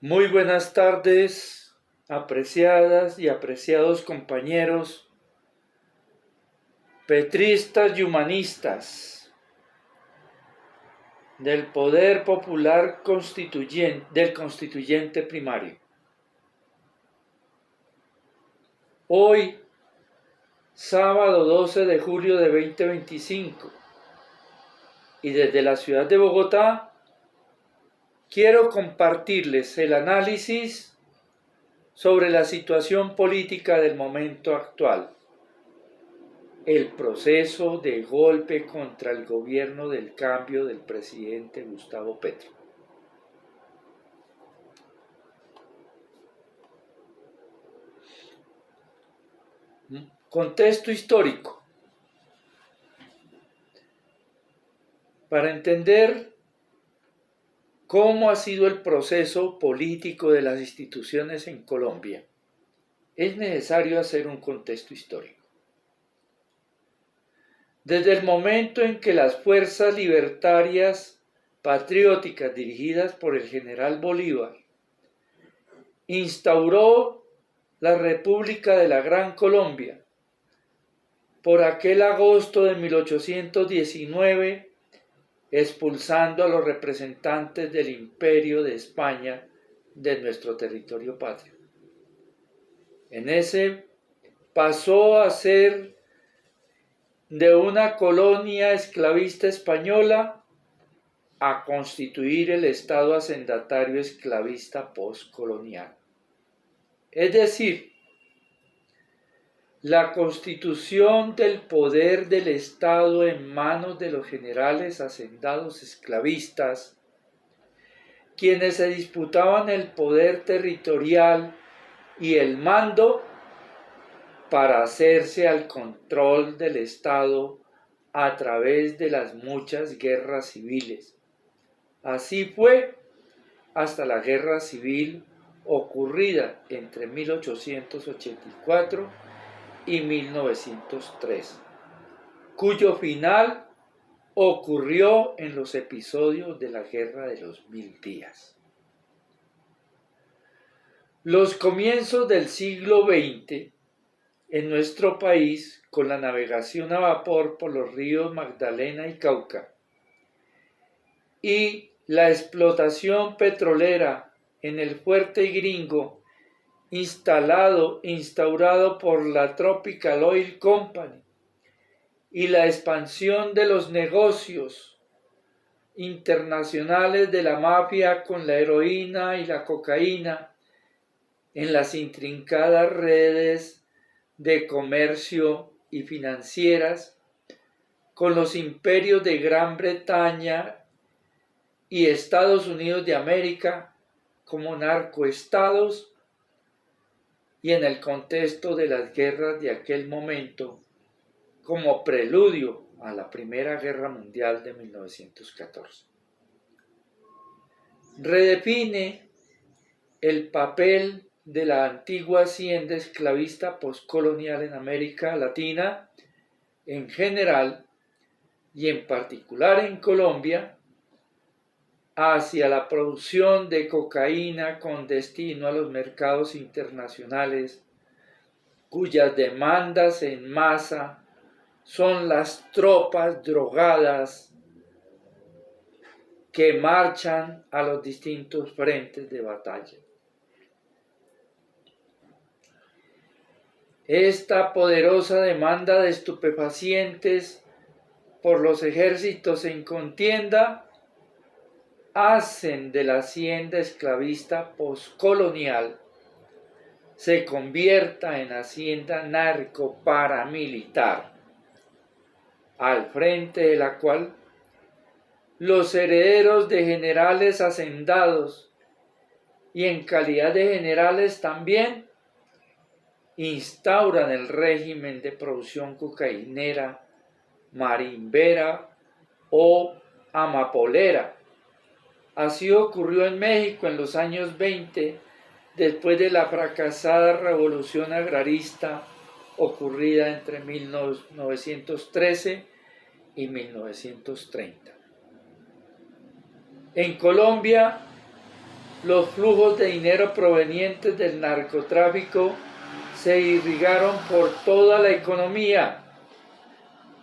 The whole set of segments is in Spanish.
Muy buenas tardes, apreciadas y apreciados compañeros, petristas y humanistas del poder popular del constituyente primario. Hoy, sábado 12 de julio de 2025, y desde la ciudad de Bogotá, quiero compartirles el análisis sobre la situación política del momento actual, el proceso de golpe contra el gobierno del cambio del presidente Gustavo Petro. Contexto histórico. Para entender cómo ha sido el proceso político de las instituciones en Colombia, es necesario hacer un contexto histórico. Desde el momento en que las fuerzas libertarias patrióticas dirigidas por el general Bolívar instauró la República de la Gran Colombia, por aquel agosto de 1819, expulsando a los representantes del Imperio de España de nuestro territorio patrio. En ese pasó a ser de una colonia esclavista española a constituir el Estado hacendatario esclavista postcolonial. Es decir, la constitución del poder del Estado en manos de los generales hacendados esclavistas, quienes se disputaban el poder territorial y el mando para hacerse al control del Estado a través de las muchas guerras civiles. Así fue hasta la guerra civil ocurrida entre 1884 y 1903, cuyo final ocurrió en los episodios de la Guerra de los 1000 días. Los comienzos del siglo XX en nuestro país, con la navegación a vapor por los ríos Magdalena y Cauca y la explotación petrolera en el Fuerte Gringo, instaurado por la Tropical Oil Company, y la expansión de los negocios internacionales de la mafia con la heroína y la cocaína en las intrincadas redes de comercio y financieras, con los imperios de Gran Bretaña y Estados Unidos de América como narcoestados, y en el contexto de las guerras de aquel momento como preludio a la Primera Guerra Mundial de 1914. Redefine el papel de la antigua hacienda esclavista postcolonial en América Latina en general y en particular en Colombia, hacia la producción de cocaína con destino a los mercados internacionales, cuyas demandas en masa son las tropas drogadas que marchan a los distintos frentes de batalla. Esta poderosa demanda de estupefacientes por los ejércitos en contienda hacen de la hacienda esclavista postcolonial se convierta en hacienda narco-paramilitar, al frente de la cual los herederos de generales hacendados y en calidad de generales también instauran el régimen de producción cocainera, marimbera o amapolera. Así ocurrió en México en los años 20, después de la fracasada revolución agrarista ocurrida entre 1913 y 1930. En Colombia, los flujos de dinero provenientes del narcotráfico se irrigaron por toda la economía,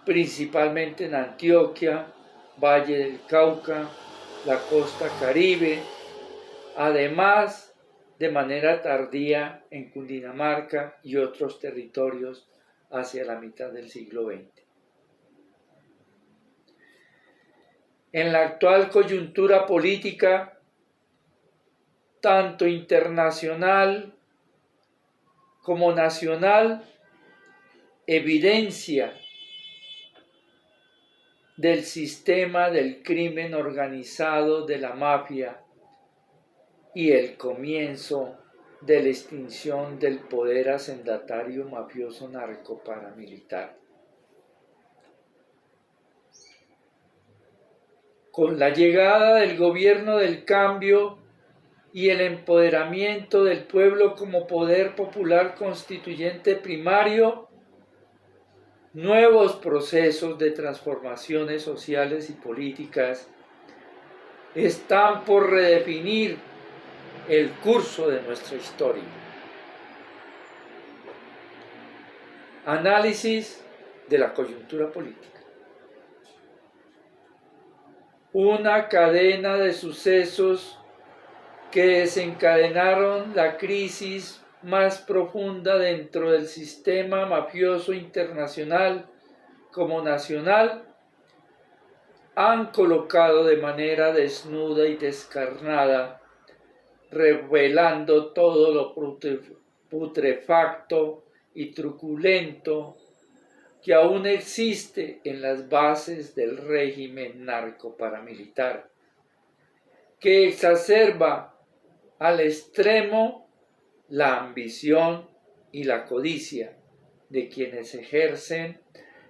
principalmente en Antioquia, Valle del Cauca, la costa Caribe, además de manera tardía en Cundinamarca y otros territorios hacia la mitad del siglo XX. En la actual coyuntura política, tanto internacional como nacional, evidencia del sistema del crimen organizado de la mafia y el comienzo de la extinción del poder hacendatario mafioso narcoparamilitar. Con la llegada del gobierno del cambio y el empoderamiento del pueblo como poder popular constituyente primario, nuevos procesos de transformaciones sociales y políticas están por redefinir el curso de nuestra historia. Análisis de la coyuntura política. Una cadena de sucesos que desencadenaron la crisis más profunda dentro del sistema mafioso internacional como nacional, han colocado de manera desnuda y descarnada, revelando todo lo putrefacto y truculento que aún existe en las bases del régimen narcoparamilitar, que exacerba al extremo la ambición y la codicia de quienes ejercen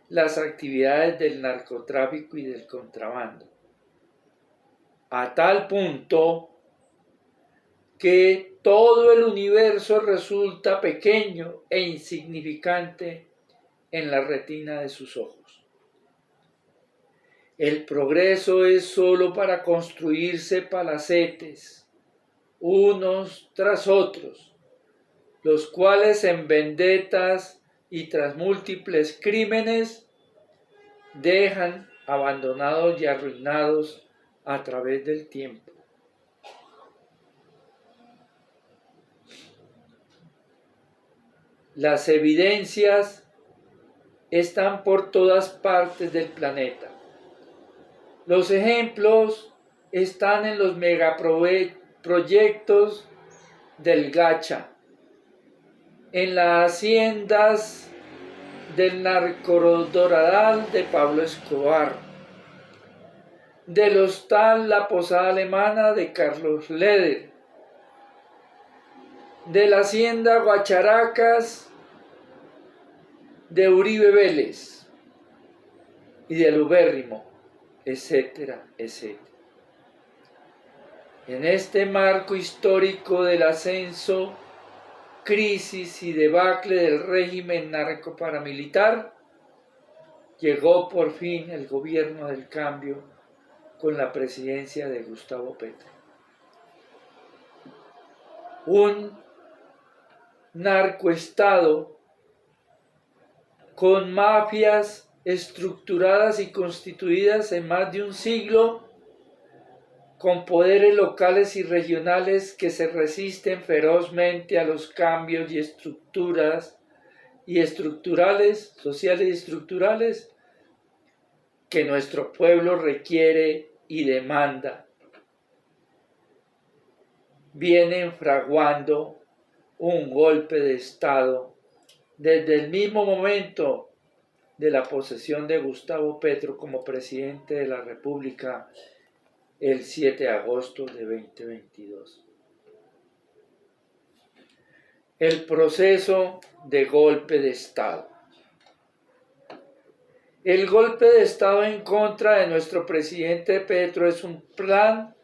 las actividades del narcotráfico y del contrabando, a tal punto que todo el universo resulta pequeño e insignificante en la retina de sus ojos. El progreso es solo para construirse palacetes, unos tras otros, los cuales en vendetas y tras múltiples crímenes dejan abandonados y arruinados a través del tiempo. Las evidencias están por todas partes del planeta. Los ejemplos están en los megaproyectos del Gacha, en las haciendas del narcodoradal de Pablo Escobar, del hostal La Posada Alemana de Carlos Leder, de la hacienda Guacharacas de Uribe Vélez y del ubérrimo, etcétera, etcétera. En este marco histórico del ascenso, crisis y debacle del régimen narcoparamilitar, llegó por fin el gobierno del cambio con la presidencia de Gustavo Petro. Un narcoestado con mafias estructuradas y constituidas en más de un siglo, con poderes locales y regionales que se resisten ferozmente a los cambios y estructurales, sociales y estructurales, que nuestro pueblo requiere y demanda. Vienen fraguando un golpe de Estado desde el mismo momento de la posesión de Gustavo Petro como presidente de la República el 7 de agosto de 2022. El proceso de golpe de Estado. El golpe de Estado en contra de nuestro presidente Petro es un plan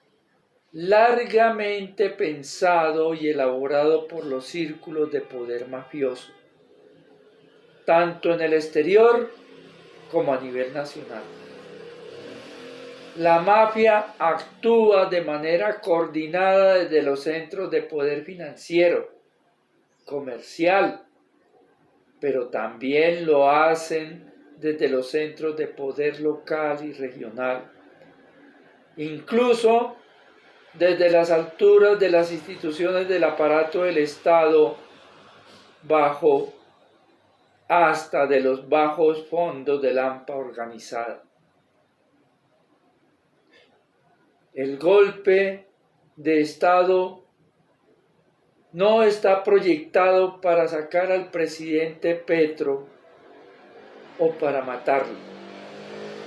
largamente pensado y elaborado por los círculos de poder mafioso, tanto en el exterior como a nivel nacional. La mafia actúa de manera coordinada desde los centros de poder financiero, comercial, pero también lo hacen desde los centros de poder local y regional, incluso desde las alturas de las instituciones del aparato del Estado, bajo hasta de los bajos fondos del AMPA organizada. El golpe de Estado no está proyectado para sacar al presidente Petro o para matarlo.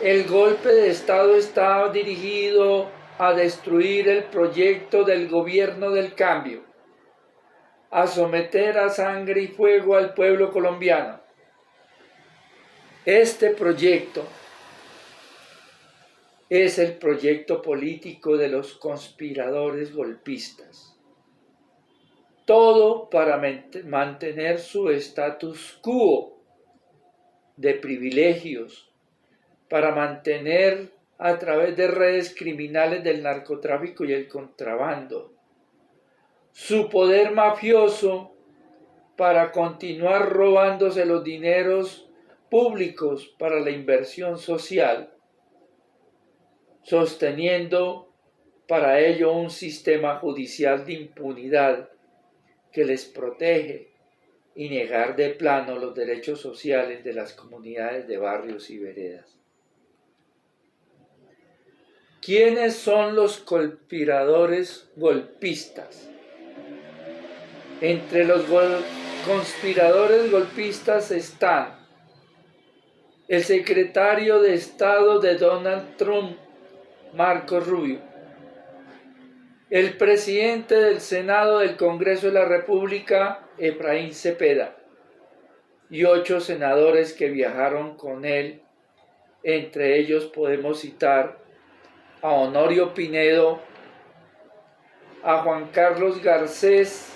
El golpe de Estado está dirigido a destruir el proyecto del gobierno del cambio, a someter a sangre y fuego al pueblo colombiano. Este proyecto es el proyecto político de los conspiradores golpistas. Todo para mantener su status quo de privilegios, para mantener a través de redes criminales del narcotráfico y el contrabando su poder mafioso, para continuar robándose los dineros públicos para la inversión social, sosteniendo para ello un sistema judicial de impunidad que les protege y negar de plano los derechos sociales de las comunidades de barrios y veredas. ¿Quiénes son los conspiradores golpistas? Entre los conspiradores golpistas están el secretario de Estado de Donald Trump, Marco Rubio, el presidente del Senado del Congreso de la República, Efraín Cepeda, y 8 senadores que viajaron con él. Entre ellos podemos citar a Honorio Pinedo, a Juan Carlos Garcés,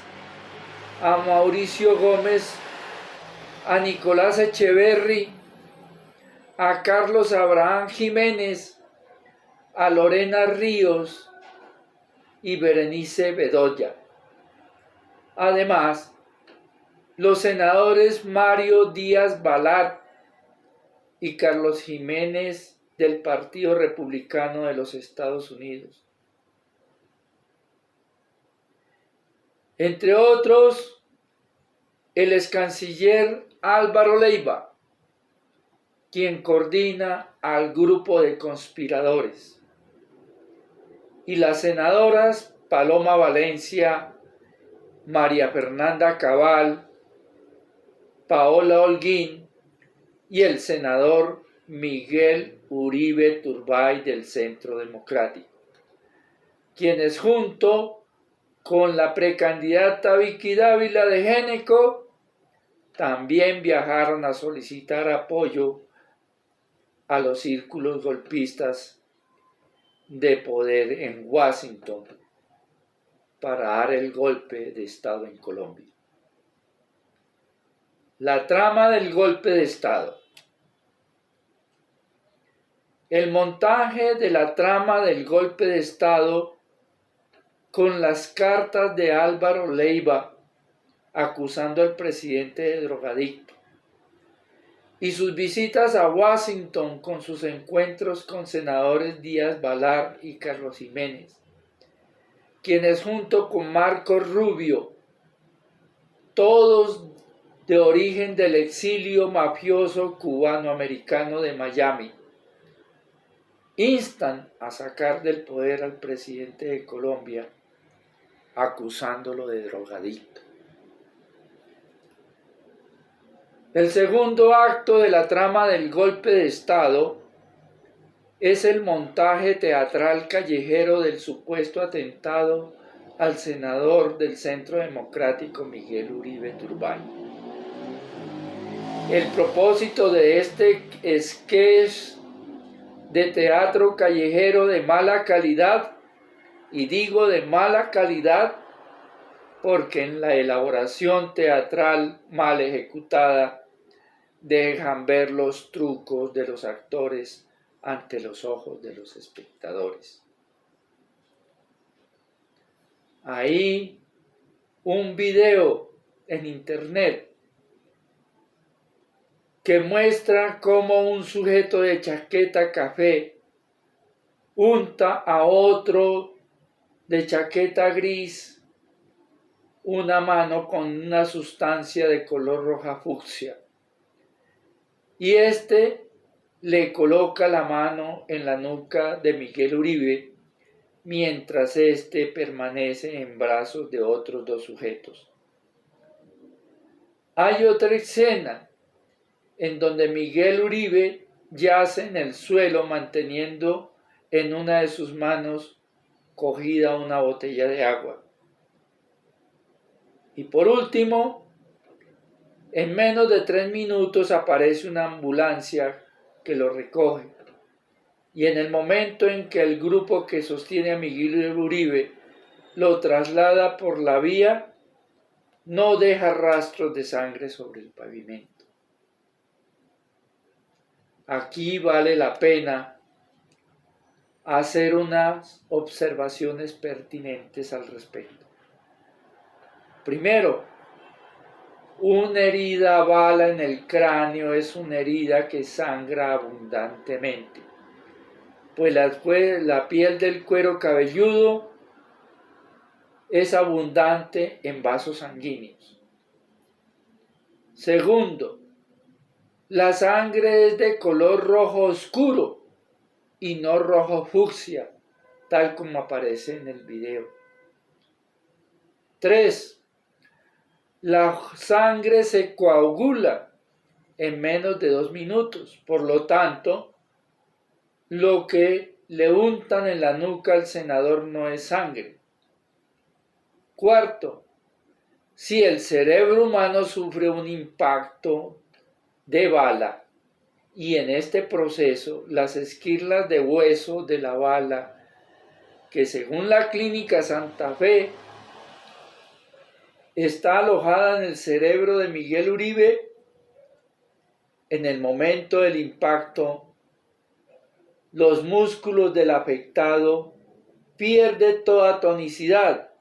a Mauricio Gómez, a Nicolás Echeverry, a Carlos Abraham Jiménez, a Lorena Ríos y Berenice Bedoya. Además, los senadores Mario Díaz Balart y Carlos Jiménez del Partido Republicano de los Estados Unidos. Entre otros, el excanciller Álvaro Leiva, quien coordina al grupo de conspiradores, y las senadoras Paloma Valencia, María Fernanda Cabal, Paola Holguín y el senador Miguel Uribe Turbay del Centro Democrático, quienes junto con la precandidata Vicky Dávila de Géneco también viajaron a solicitar apoyo a los círculos golpistas de poder en Washington para dar el golpe de Estado en Colombia. La trama del golpe de Estado. El montaje de la trama del golpe de Estado con las cartas de Álvaro Leiva acusando al presidente de drogadicto y sus visitas a Washington con sus encuentros con senadores Díaz Balart y Carlos Jiménez, quienes junto con Marco Rubio, todos de origen del exilio mafioso cubano-americano de Miami, instan a sacar del poder al presidente de Colombia, acusándolo de drogadicto. El segundo acto de la trama del golpe de Estado es el montaje teatral callejero del supuesto atentado al senador del Centro Democrático Miguel Uribe Turbay. El propósito de este sketch de teatro callejero de mala calidad, y digo de mala calidad porque en la elaboración teatral mal ejecutada dejan ver los trucos de los actores ante los ojos de los espectadores. Hay un video en internet que muestra cómo un sujeto de chaqueta café unta a otro de chaqueta gris una mano con una sustancia de color roja fucsia, y le coloca la mano en la nuca de Miguel Uribe mientras permanece en brazos de otros dos sujetos. Hay otra escena en donde Miguel Uribe yace en el suelo manteniendo en una de sus manos cogida una botella de agua. Y por último, en menos de 3 minutos aparece una ambulancia que lo recoge. Y en el momento en que el grupo que sostiene a Miguel Uribe lo traslada por la vía, no deja rastros de sangre sobre el pavimento. Aquí vale la pena hacer unas observaciones pertinentes al respecto. Primero, una herida a bala en el cráneo es una herida que sangra abundantemente, pues la piel del cuero cabelludo es abundante en vasos sanguíneos. Segundo, la sangre es de color rojo oscuro y no rojo fucsia, tal como aparece en el video. 3. La sangre se coagula en menos de 2 minutos, por lo tanto, lo que le untan en la nuca al senador no es sangre. 4. Si el cerebro humano sufre un impacto de bala y en este proceso las esquirlas de hueso de la bala, que según la Clínica Santa Fe está alojada en el cerebro de Miguel Uribe, en el momento del impacto, los músculos del afectado pierden toda tonicidad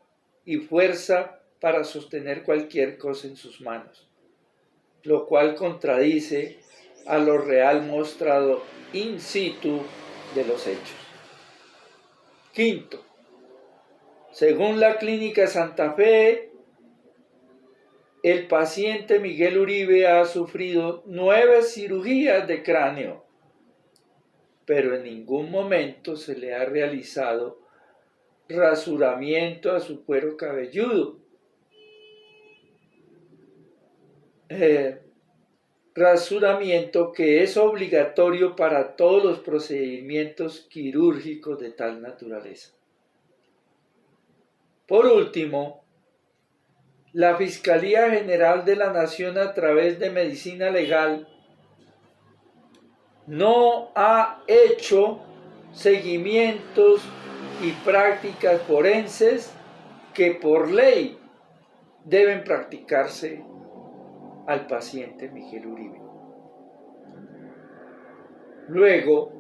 y fuerza para sostener cualquier cosa en sus manos, lo cual contradice a lo real mostrado in situ de los hechos. 5. Según la Clínica Santa Fe, el paciente Miguel Uribe ha sufrido 9 cirugías de cráneo, pero en ningún momento se le ha realizado rasuramiento a su cuero cabelludo. Rasuramiento que es obligatorio para todos los procedimientos quirúrgicos de tal naturaleza. Por último, la Fiscalía General de la Nación, a través de Medicina Legal, no ha hecho seguimientos y prácticas forenses que por ley deben practicarse al paciente Miguel Uribe. Luego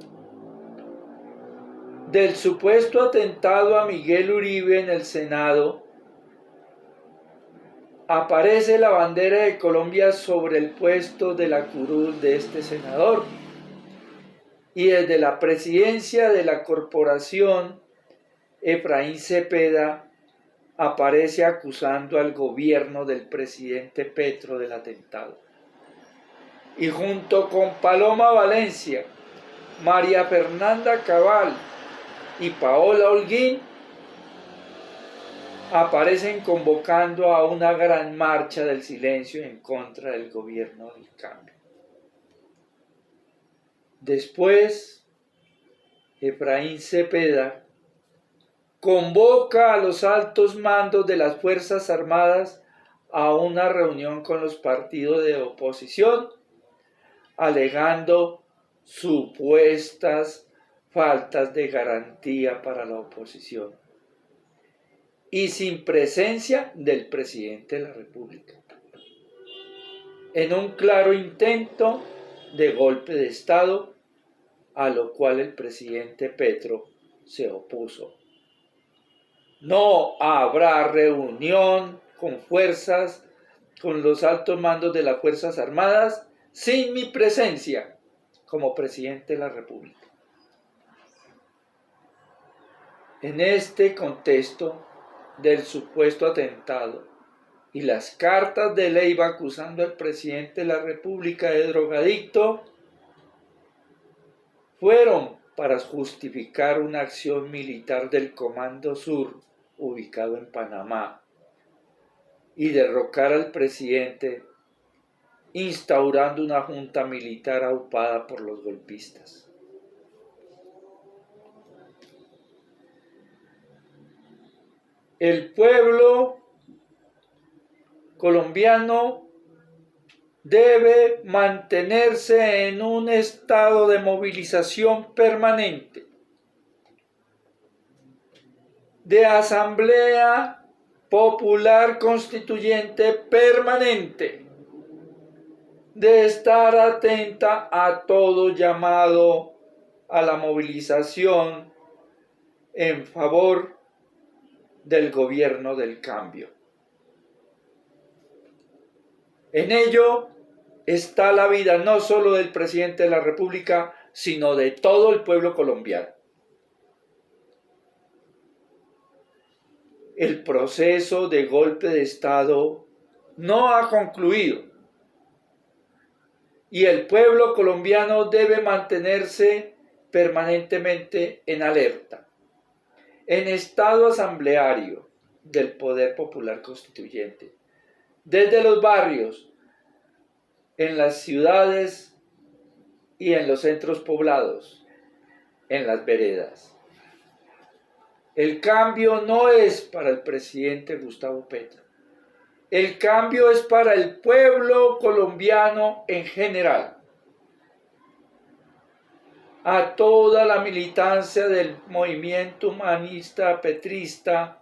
del supuesto atentado a Miguel Uribe en el Senado, aparece la bandera de Colombia sobre el puesto de la curul de este senador, y desde la presidencia de la corporación, Efraín Cepeda aparece acusando al gobierno del presidente Petro del atentado. Y junto con Paloma Valencia, María Fernanda Cabal y Paola Holguín, aparecen convocando a una gran marcha del silencio en contra del gobierno del cambio. Después, Efraín Cepeda convoca a los altos mandos de las Fuerzas Armadas a una reunión con los partidos de oposición, alegando supuestas faltas de garantía para la oposición y sin presencia del presidente de la República, en un claro intento de golpe de Estado a lo cual el presidente Petro se opuso. No habrá reunión con los altos mandos de las Fuerzas Armadas sin mi presencia como presidente de la República. En este contexto del supuesto atentado y las cartas de Leiva acusando al presidente de la República de drogadicto fueron para justificar una acción militar del Comando Sur ubicado en Panamá y derrocar al presidente instaurando una junta militar aupada por los golpistas. El pueblo colombiano debe mantenerse en un estado de movilización permanente, de asamblea popular constituyente permanente, de estar atenta a todo llamado a la movilización en favor del gobierno del cambio. En ello está la vida no solo del presidente de la República, sino de todo el pueblo colombiano. El proceso de golpe de Estado no ha concluido y el pueblo colombiano debe mantenerse permanentemente en alerta, en estado asambleario del poder popular constituyente, desde los barrios, en las ciudades y en los centros poblados, en las veredas. El cambio no es para el presidente Gustavo Petro. El cambio es para el pueblo colombiano en general. A toda la militancia del movimiento humanista petrista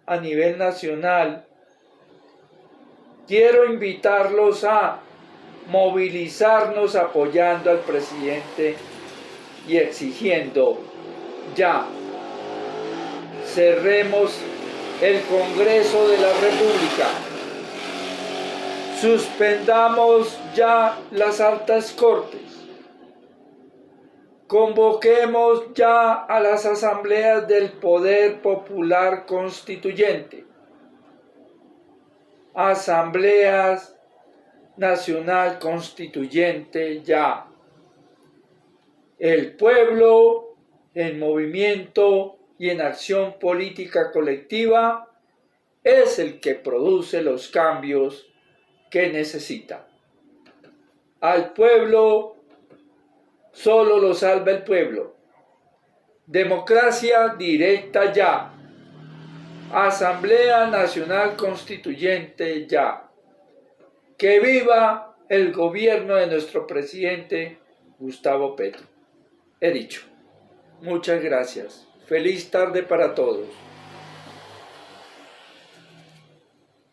a nivel nacional, quiero invitarlos a movilizarnos apoyando al presidente y exigiendo ya cerremos el Congreso de la República, suspendamos ya las altas cortes, convoquemos ya a las asambleas del Poder Popular Constituyente, asambleas nacional constituyente ya. El pueblo en movimiento y en acción política colectiva es el que produce los cambios que necesita. Al pueblo solo lo salva el pueblo. Democracia directa ya. Asamblea Nacional Constituyente ya. Que viva el gobierno de nuestro presidente Gustavo Petro. He dicho. Muchas gracias. Feliz tarde para todos.